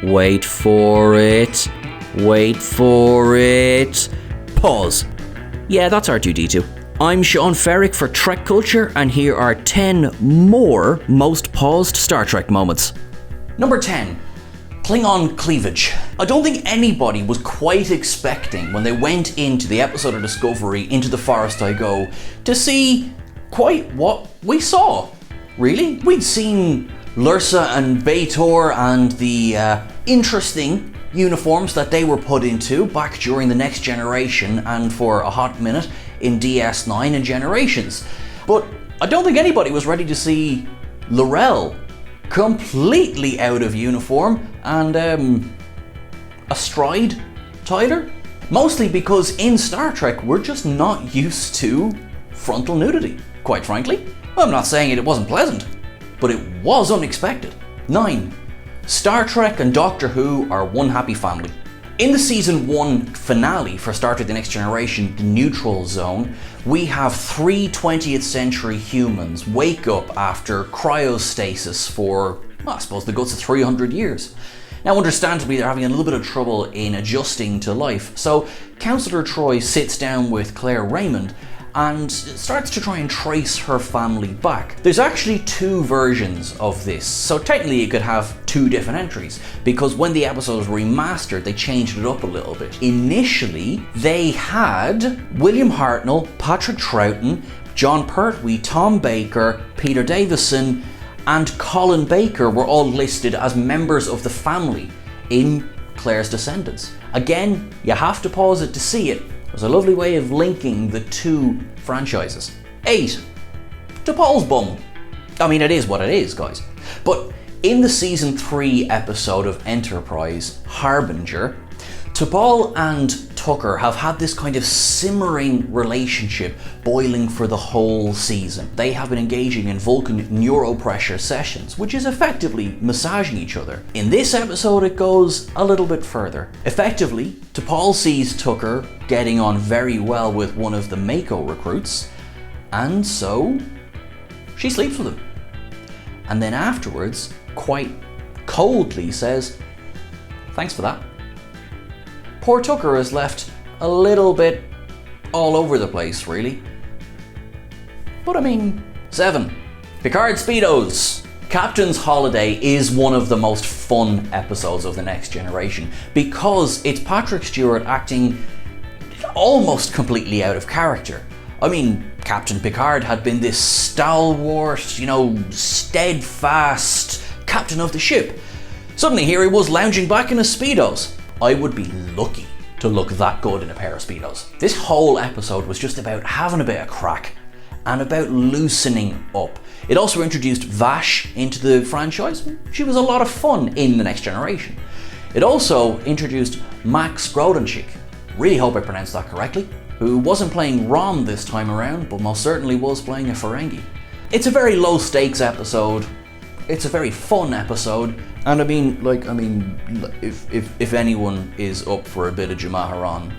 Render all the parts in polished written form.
Wait for it. Wait for it. Pause. Yeah, that's R2-D2. I'm Sean Ferrick for Trek Culture, and here are 10 more most paused Star Trek moments. Number 10. Klingon Cleavage. I don't think anybody was quite expecting when they went into the episode of Discovery, Into the Forest I Go, to see quite what we saw. Really? We'd seen Lursa and B'Etor and the interesting uniforms that they were put into back during the Next Generation and for a hot minute in DS9 and Generations. But I don't think anybody was ready to see L'Rell completely out of uniform and astride Tyler. Mostly because in Star Trek we're just not used to frontal nudity, quite frankly. I'm not saying it wasn't pleasant, but it was unexpected. 9. Star Trek and Doctor Who are one happy family. In the season 1 finale for Star Trek The Next Generation, The Neutral Zone, we have 3 20th century humans wake up after cryostasis for, well, I suppose, the guts of 300 years. Now, understandably, they're having a little bit of trouble in adjusting to life, so Councillor Troy sits down with Claire Raymond and starts to try and trace her family back. There's actually 2 versions of this, so technically you could have 2 different entries, because when the episode was remastered, they changed it up a little bit. Initially, they had William Hartnell, Patrick Troughton, John Pertwee, Tom Baker, Peter Davison, and Colin Baker were all listed as members of the family in Claire's descendants. Again, you have to pause it to see it. There's a lovely way of linking the 2 franchises. 8. Depauls Bomb. I mean, it is what it is, guys. But in the season 3 episode of Enterprise, Harbinger, T'Pol and Tucker have had this kind of simmering relationship boiling for the whole season. They have been engaging in Vulcan neuropressure sessions, which is effectively massaging each other. In this episode, it goes a little bit further. Effectively, T'Pol sees Tucker getting on very well with one of the Mako recruits, and so she sleeps with him. And then afterwards, quite coldly says, "Thanks for that." Poor Tucker is left a little bit all over the place, really. But I mean, 7. Picard Speedos. Captain's Holiday is one of the most fun episodes of The Next Generation because it's Patrick Stewart acting almost completely out of character. I mean, Captain Picard had been this stalwart, steadfast captain of the ship. Suddenly here he was lounging back in his Speedos. I would be lucky to look that good in a pair of Speedos. This whole episode was just about having a bit of crack and about loosening up. It also introduced Vash into the franchise. She was a lot of fun in The Next Generation. It also introduced Max Grodenchik, really hope I pronounced that correctly, who wasn't playing Rom this time around, but most certainly was playing a Ferengi. It's a very low stakes episode. It's a very fun episode, and I mean, if anyone is up for a bit of Jamaharan,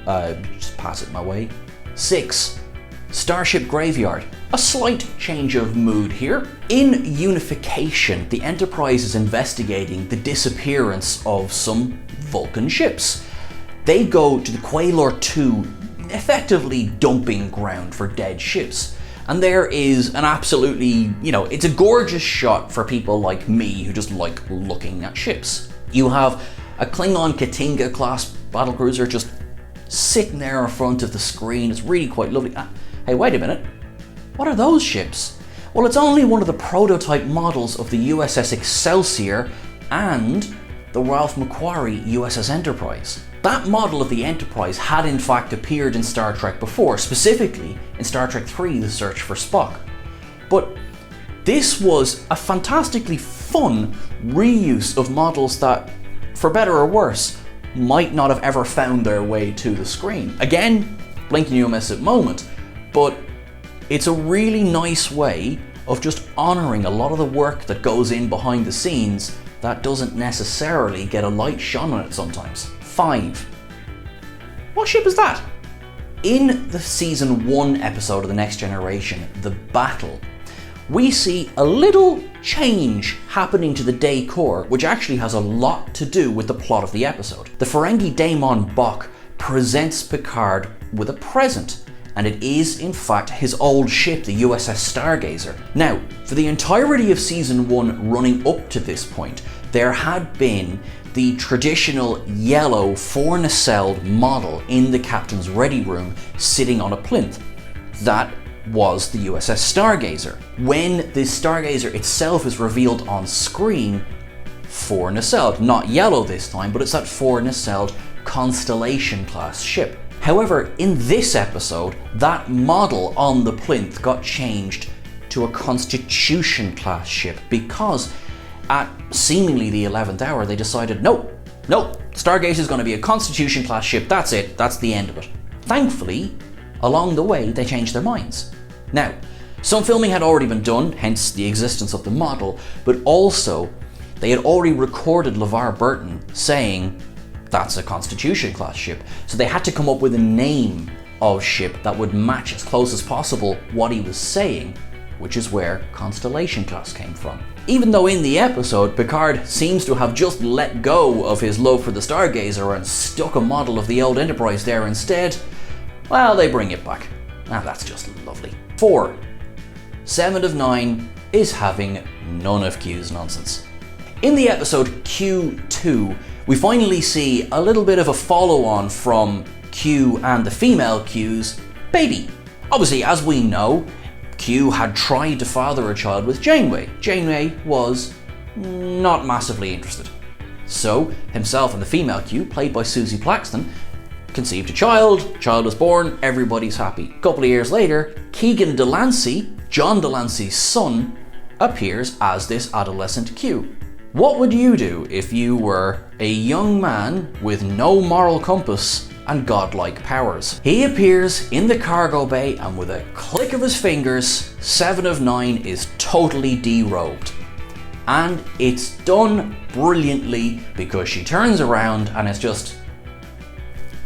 just pass it my way. 6. Starship Graveyard. A slight change of mood here. In Unification, the Enterprise is investigating the disappearance of some Vulcan ships. They go to the Quailor 2, effectively dumping ground for dead ships. And there is an absolutely, it's a gorgeous shot for people like me who just like looking at ships. You have a Klingon Katinga class battlecruiser just sitting there in front of the screen. It's really quite lovely. Hey, wait a minute. What are those ships? Well, it's only one of the prototype models of the USS Excelsior and the Ralph McQuarrie USS Enterprise. That model of the Enterprise had in fact appeared in Star Trek before, specifically in Star Trek III, The Search for Spock. But this was a fantastically fun reuse of models that, for better or worse, might not have ever found their way to the screen. Again, blink and you'll miss it moment, but it's a really nice way of just honouring a lot of the work that goes in behind the scenes that doesn't necessarily get a light shone on it sometimes. 5. What ship is that? In the season 1 episode of The Next Generation, The Battle, we see a little change happening to the decor, which actually has a lot to do with the plot of the episode. The Ferengi daemon Bok presents Picard with a present, and it is in fact his old ship, the USS Stargazer. Now, for the entirety of season 1 running up to this point, there had been the traditional yellow 4-nacelled model in the captain's ready room sitting on a plinth. That was the USS Stargazer. When the Stargazer itself is revealed on screen, 4-nacelled, not yellow this time, but it's that 4-nacelled Constellation class ship. However, in this episode, that model on the plinth got changed to a Constitution class ship because at seemingly the 11th hour they decided, nope, Stargaze is going to be a Constitution class ship, that's it, that's the end of it. Thankfully, along the way they changed their minds. Now, some filming had already been done, hence the existence of the model, but also they had already recorded LeVar Burton saying that's a Constitution class ship. So they had to come up with a name of ship that would match as close as possible what he was saying, which is where Constellation class came from. Even though in the episode, Picard seems to have just let go of his love for the Stargazer and stuck a model of the old Enterprise there instead, well, they bring it back. Now that's just lovely. 4. 7 of 9 is having none of Q's nonsense. In the episode Q2, we finally see a little bit of a follow-on from Q and the female Q's baby. Obviously, as we know, Q had tried to father a child with Janeway. Janeway was not massively interested. So, himself and the female Q, played by Susie Plaxton, conceived a child was born, everybody's happy. A couple of years later, Keegan Delancey, John Delancey's son, appears as this adolescent Q. What would you do if you were a young man with no moral compass and godlike powers? He appears in the cargo bay and with a click of his fingers, 7 of 9 is totally derobed. And it's done brilliantly because she turns around and it's just,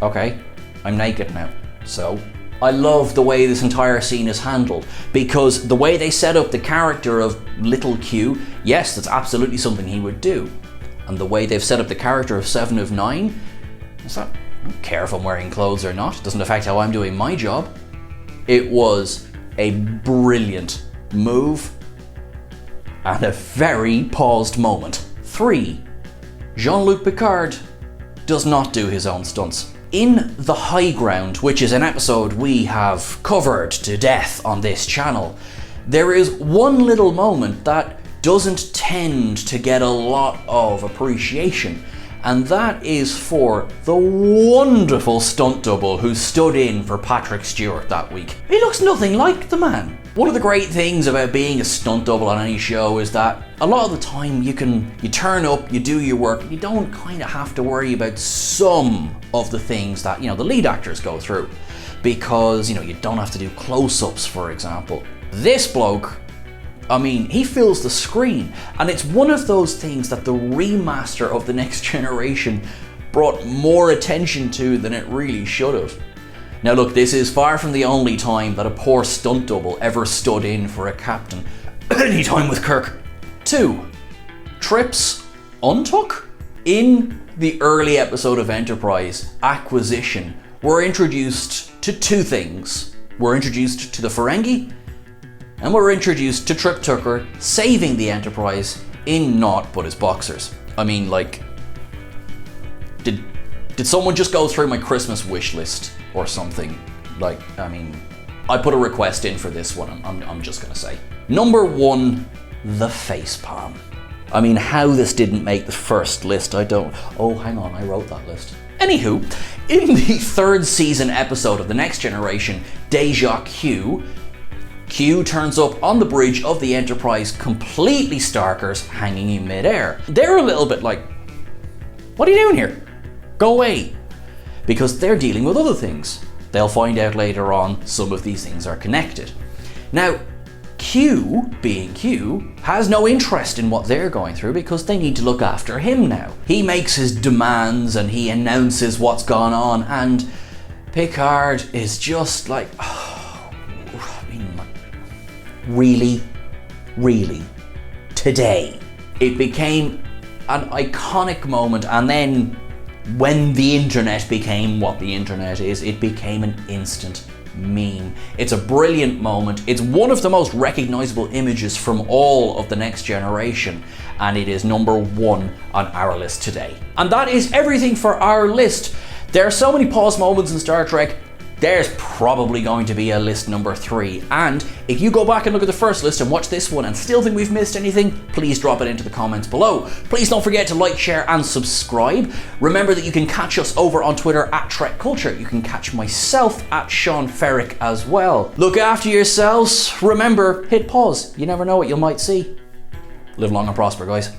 okay, I'm naked now. So, I love the way this entire scene is handled because the way they set up the character of little Q, yes, that's absolutely something he would do. And the way they've set up the character of 7 of 9, it's not, I don't care if I'm wearing clothes or not, it doesn't affect how I'm doing my job. It was a brilliant move and a very paused moment. 3. JeanLuc Picard does not do his own stunts. In The High Ground, which is an episode we have covered to death on this channel, there is one little moment that doesn't tend to get a lot of appreciation, and that is for the wonderful stunt double who stood in for Patrick Stewart that week. He looks nothing like the man. One of the great things about being a stunt double on any show is that a lot of the time you turn up, you do your work, you don't kind of have to worry about some of the things that, the lead actors go through. Because, you don't have to do close-ups, for example. This bloke, he fills the screen, and it's one of those things that the remaster of The Next Generation brought more attention to than it really should have. Now look, this is far from the only time that a poor stunt double ever stood in for a captain, any time with Kirk. 2. Trips untook? In the early episode of Enterprise, Acquisition, we're introduced to 2 things. We're introduced to the Ferengi, and we're introduced to Trip Tucker saving the Enterprise in naught but his boxers. Did someone just go through my Christmas wish list or something? I put a request in for this one, I'm just gonna say. Number 1, the Facepalm. How this didn't make the first list, I don't... Oh, hang on, I wrote that list. Anywho, in the 3rd season episode of The Next Generation, Deja Q, Q turns up on the bridge of the Enterprise completely starkers, hanging in midair. They're a little bit like, what are you doing here? Go away. Because they're dealing with other things. They'll find out later on some of these things are connected. Now, Q, being Q, has no interest in what they're going through because they need to look after him now. He makes his demands and he announces what's gone on, and Picard is just like, really? today. It became an iconic moment, and then when the internet became what the internet is, it became an instant meme. It's a brilliant moment. It's one of the most recognizable images from all of the Next Generation, and it is number 1 on our list today. And that is everything for our list. There are so many pause moments in Star Trek, there's probably going to be a list number 3. And if you go back and look at the first list and watch this one and still think we've missed anything, please drop it into the comments below. Please don't forget to like, share and subscribe. Remember that you can catch us over on Twitter at Trek Culture. You can catch myself at Sean Ferrick as well. Look after yourselves. Remember, hit pause. You never know what you might see. Live long and prosper, guys.